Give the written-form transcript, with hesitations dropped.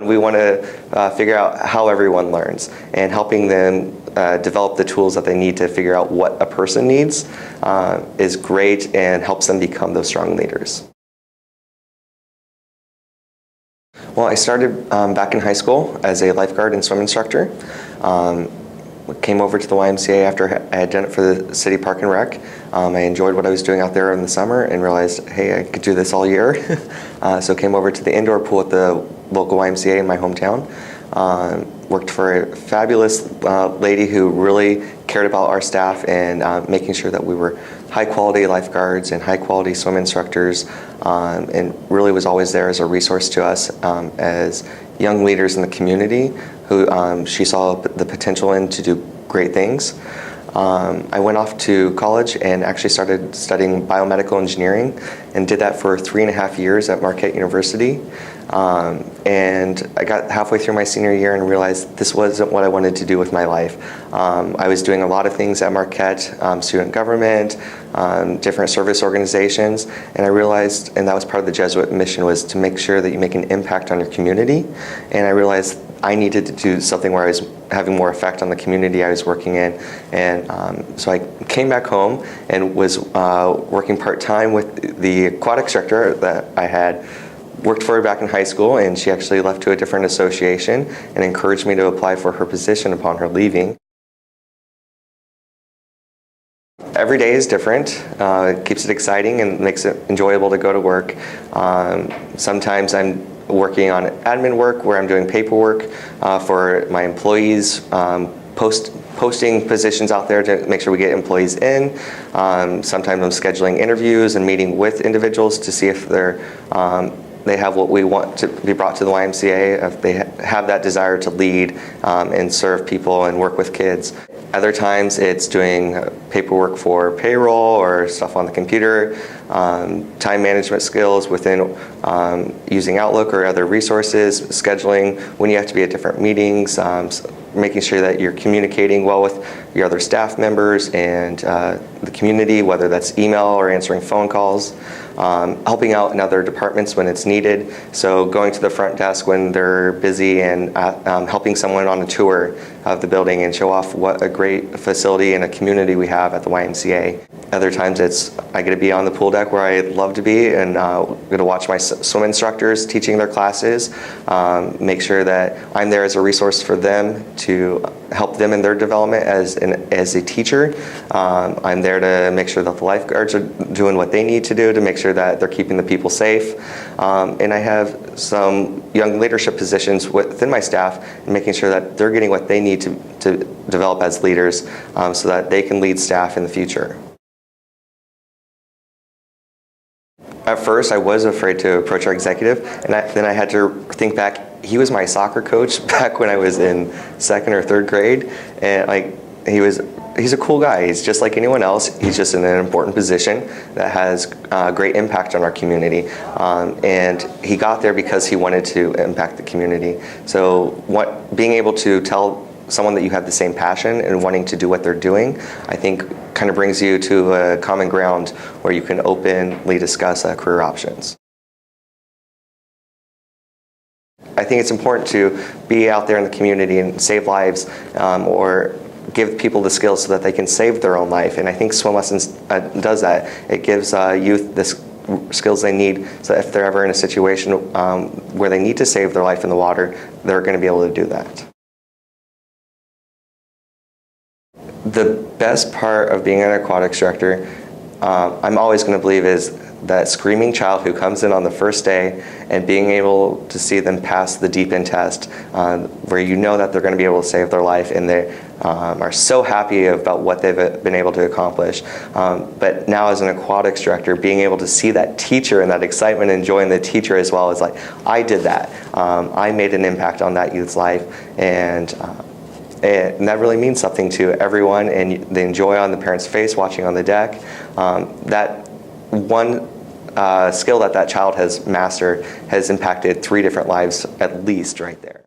We want to figure out how everyone learns and helping them develop the tools that they need to figure out what a person needs is great and helps them become those strong leaders. Well, I started back in high school as a lifeguard and swim instructor. Came over to the YMCA after I had done it for the city park and rec. I enjoyed what I was doing out there in the summer and realized, hey, I could do this all year. So came over to the indoor pool at the local YMCA in my hometown. Worked for a fabulous lady who really cared about our staff and making sure that we were high quality lifeguards and high quality swim instructors, and really was always there as a resource to us as young leaders in the community who she saw the potential in to do great things. I went off to college and actually started studying biomedical engineering and did that for 3.5 years at Marquette University. And I got halfway through my senior year and realized this wasn't what I wanted to do with my life. I was doing a lot of things at Marquette, student government, different service organizations, and I realized, and that was part of the Jesuit mission, was to make sure that you make an impact on your community. And I realized I needed to do something where I was having more effect on the community I was working in. And so I came back home and was working part-time with the aquatics director that I had worked for her back in high school, and she actually left to a different association and encouraged me to apply for her position upon her leaving. Every day is different. It keeps it exciting and makes it enjoyable to go to work. Sometimes I'm working on admin work where I'm doing paperwork for my employees, posting positions out there to make sure we get employees in. Sometimes I'm scheduling interviews and meeting with individuals to see if they have what we want to be brought to the YMCA, if they have that desire to lead and serve people and work with kids. Other times it's doing paperwork for payroll or stuff on the computer, time management skills within using Outlook or other resources, scheduling when you have to be at different meetings, making sure that you're communicating well with your other staff members and the community, whether that's email or answering phone calls, helping out in other departments when it's needed. So going to the front desk when they're busy and helping someone on a tour of the building and show off what a great facility and a community we have at the YMCA. Other times I get to be on the pool deck where I love to be and get to watch my swim instructors teaching their classes, make sure that I'm there as a resource for them to help them in their development as a teacher. I'm there to make sure that the lifeguards are doing what they need to do to make sure that they're keeping the people safe. And I have some young leadership positions within my staff, making sure that they're getting what they need to develop as leaders so that they can lead staff in the future. At first, I was afraid to approach our executive, and then I had to think back. He was my soccer coach back when I was in 2nd or 3rd grade, and he's a cool guy. He's just like anyone else. He's just in an important position that has great impact on our community, and he got there because he wanted to impact the community. So being able to tell someone that you have the same passion and wanting to do what they're doing, I think kind of brings you to a common ground where you can openly discuss career options. I think it's important to be out there in the community and save lives or give people the skills so that they can save their own life. And I think swim lessons does that. It gives youth the skills they need so if they're ever in a situation where they need to save their life in the water, they're going to be able to do that. The best part of being an aquatics director, I'm always going to believe, is that screaming child who comes in on the first day and being able to see them pass the deep end test, where you know that they're going to be able to save their life and they are so happy about what they've been able to accomplish. But now as an aquatics director, being able to see that teacher and that excitement and joy in the teacher as well is like, I did that. I made an impact on that youth's life, and that really means something to everyone, and the joy on the parent's face watching on the deck. That one skill that child has mastered has impacted 3 different lives at least right there.